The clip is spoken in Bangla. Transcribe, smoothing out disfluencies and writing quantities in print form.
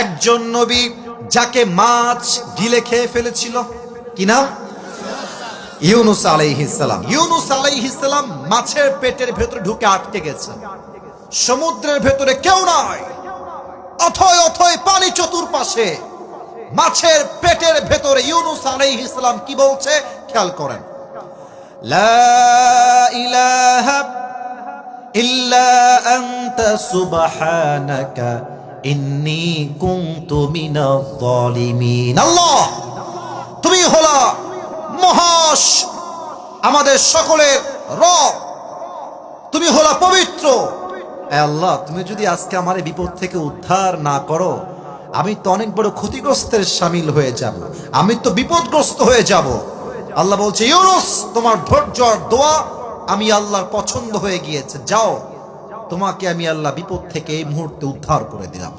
একজন নবী যাকে মাছ গিলে খেয়ে ফেলেছিল, কি নাম? ইউনুস আলাইহিস সালাম। ইউনুস আলাইহিস সালাম মাছের পেটের ভেতরে ঢুকে আটকে গেছে। সমুদ্রের ভেতরে কেউ নাই, অথয় অথয় পানি চতুর্পাশে। মাছের পেটের ভেতরে ইউনুস আলাইহিস সালাম কি বলছে খেয়াল করেন, লা ইলাহা ইল্লা আনতা সুবহানাকা ইন্নী কুনতু মিনাজ জালিমিন। আল্লাহ, তুমি হলা মহাশ আমাদের সকলের রব, তুমি হলা পবিত্র। আল্লাহ, তুমি যদি আজকে আমার এই বিপদ থেকে উদ্ধার না করো, আমি তো অনেক বড় ক্ষতিগ্রস্তের শামিল হয়ে যাব, আমি তো বিপদগ্রস্ত হয়ে যাব। আল্লাহ বলছে, ইউনুস, তোমার ধৈর্য আর দোয়া আমি আল্লাহর পছন্দ হয়ে গিয়েছে, যাও, তোমাকে আমি আল্লাহ বিপদ থেকে এই মুহূর্তে উদ্ধার করে দিলাম।